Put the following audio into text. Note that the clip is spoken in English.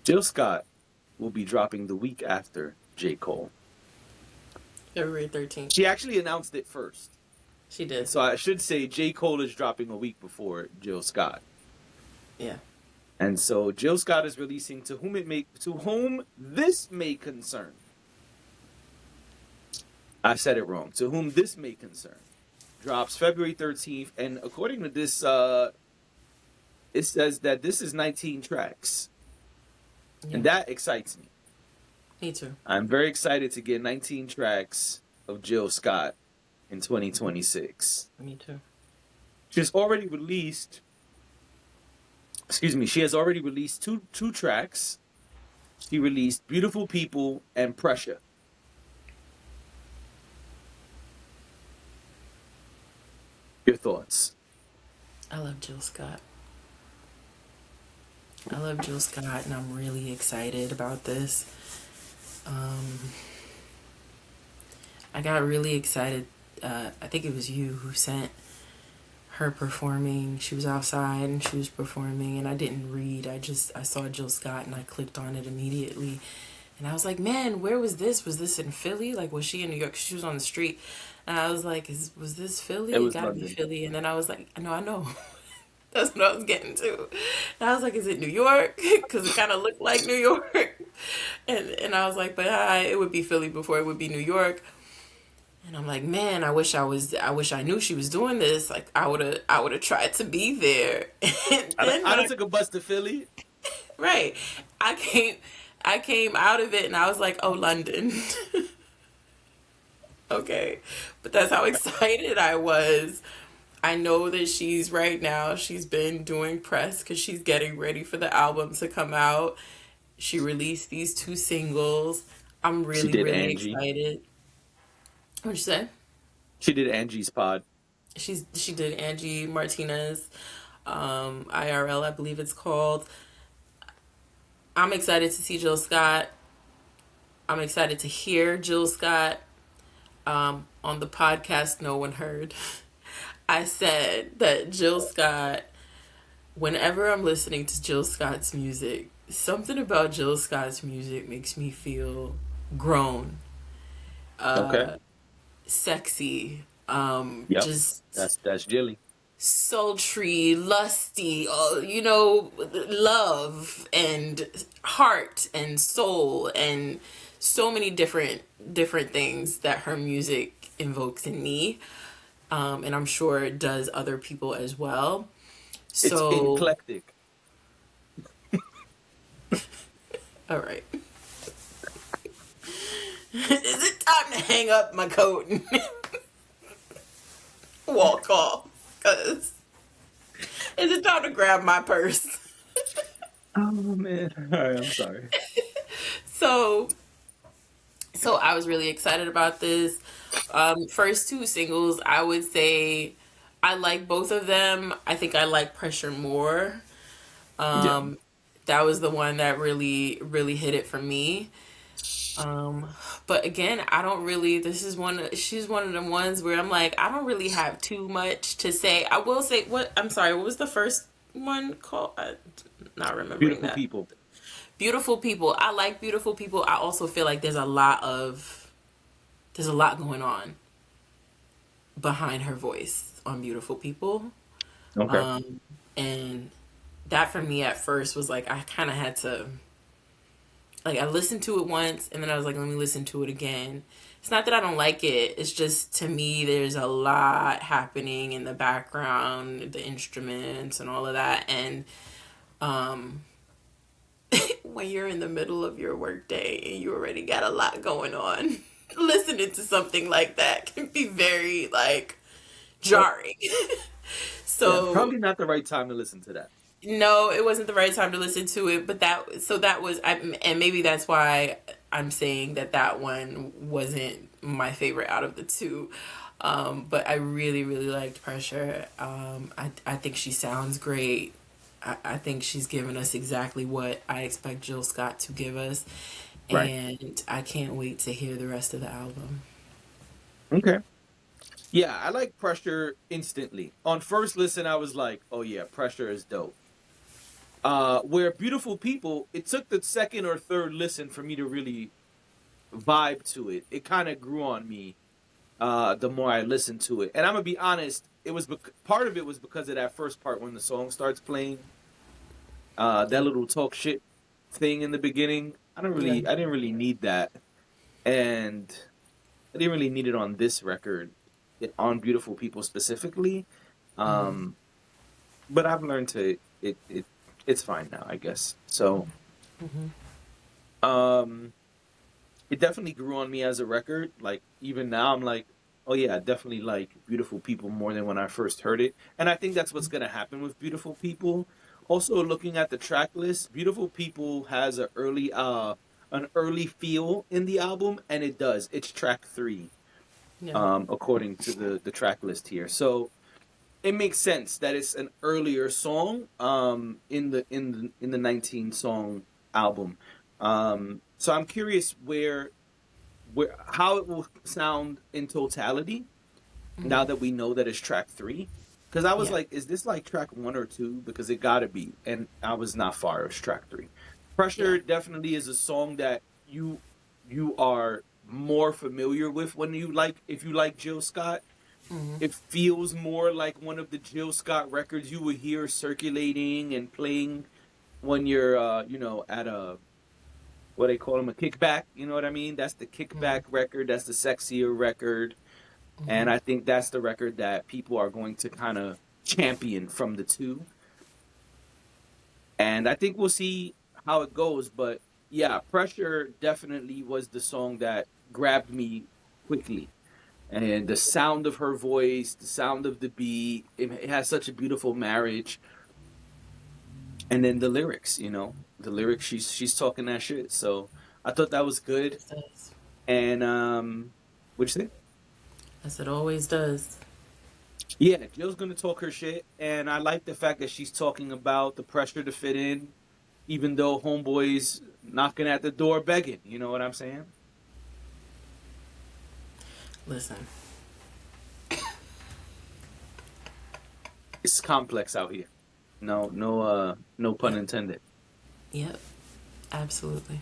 Jill Scott will be dropping the week after J. Cole. February 13th. She actually announced it first. She And did. so I should say J. Cole is dropping a week before Jill Scott. Yeah. And so Jill Scott is releasing to whom this may concern. I said it wrong. To whom this may concern. Drops February 13th. And according to this, it says that this is 19 tracks. Yeah. And that excites me. Me too. I'm very excited to get 19 tracks of Jill Scott in 2026. Me too. She has already released two tracks. She released Beautiful People and Pressure. Your thoughts? I love Jill Scott. I love Jill Scott, and I'm really excited about this. I got really excited. I think it was you who sent her performing. She was outside and she was performing, and I didn't read. I saw Jill Scott and I clicked on it immediately. And I was like, man, where was this? Was this in Philly? Like, was she in New York? She was on the street. And I was like, was this Philly? It It was gotta be London. Philly. And then I was like, no, I know. That's what I was getting to. And I was like, is it New York? Because it kind of looked like New York. And I was like, but it would be Philly before it would be New York. And I'm like, man, I wish I knew she was doing this. Like, I would have tried to be there. And then I when done took a bus to Philly. right, I came out of it and I was like, oh, London. Okay. But that's how excited I was. I know that she's been doing press because she's getting ready for the album to come out. She released these two singles. I'm She really, did really Angie. excited. What'd you say? She did Angie's Pod. She did Angie Martinez, IRL, I believe it's called. I'm excited to see Jill Scott. I'm excited to hear Jill Scott. On the podcast No One Heard, I said that Jill Scott, whenever I'm listening to Jill Scott's music, something about Jill Scott's music makes me feel grown, Okay. sexy, Yep. just That's Jilly. sultry, lusty, love and heart and soul and so many different things that her music invokes in me. And I'm sure it does other people as well. It's So, eclectic. all right. Is it time to hang up my coat and walk off? Because is it time to grab my purse? Oh man. All right, I'm sorry. So, so I was really excited about this. First two singles, I would say I like both of them. I think I like Pressure more. Yeah. That was the one that really, really hit it for me. Um, but again, I don't really. She's one of the ones where I'm like, I don't really have too much to say. I will say what I'm sorry. What was the first one called? I'm not remembering Beautiful that. people. Beautiful people. I like beautiful people. I also feel like there's a lot going on behind her voice on Beautiful People. Okay. Um, and that for me at first was like I kind of had to like I listened to it once and then I was like let me listen to it again. It's not that I don't like it. It's just to me there's a lot happening in the background, the instruments and all of that and um when you're in the middle of your workday and you already got a lot going on, listening to something like that can be very like Yep. jarring. Yeah. So Probably not the right time to listen to that. no, it wasn't the right time to listen to it, but that was and maybe that's why I'm saying that one wasn't my favorite out of the two. But I really, really liked Pressure. I think she sounds great. I think she's given us exactly what I expect Jill Scott to give us, Right. and I can't wait to hear the rest of the album. Okay. Yeah, I like Pressure instantly. On first listen, I was like, oh yeah, Pressure is dope. Where Beautiful People, it took the second or third listen for me to really vibe to it. It kind of grew on me the more I listened to it. And I'm gonna be honest, it was part of it was because of that first part when the song starts playing. That little talk shit thing in the beginning. Yeah. I didn't really need that, and I didn't really need it on this record, on Beautiful People specifically. Mm-hmm. Um, but I've learned to it's fine now, I guess. So, Mm-hmm. um, it definitely grew on me as a record. Like even now, I'm like, oh yeah, I definitely like Beautiful People more than when I first heard it. And I think that's what's gonna happen with Beautiful People. Also, looking at the track list, Beautiful People has an early feel in the album, and it does. It's track 3, Yeah. according to the track list here. So it makes sense that it's an earlier song in the 19 song album. So I'm curious where how it will sound in totality now Mm-hmm. that we know that it's track 3. Because I was Yeah. like, is this like track 1 or 2? Because it gotta be, and I was not far. It was track 3. Yeah. Pressure definitely is a song that you are more familiar with when you like if you like Jill Scott. Mm-hmm. It feels more like one of the Jill Scott records you would hear circulating and playing when you're at a what they call them, a kickback. You know what I mean? That's the kickback record. That's the sexier record, Mm-hmm. and I think that's the record that people are going to kind of champion from the two. And I think we'll see how it goes. But yeah, Pressure definitely was the song that grabbed me quickly. And the sound of her voice, the sound of the beat, it has such a beautiful marriage. And then the lyrics, the lyrics, she's talking that shit. So I thought that was good. It does. And what'd you say? As it always does. Yeah, Jill's gonna talk her shit, and I like the fact that she's talking about the pressure to fit in, even though homeboys knocking at the door begging. You know what I'm saying? Listen. It's complex out here. No pun intended. Yep. Absolutely.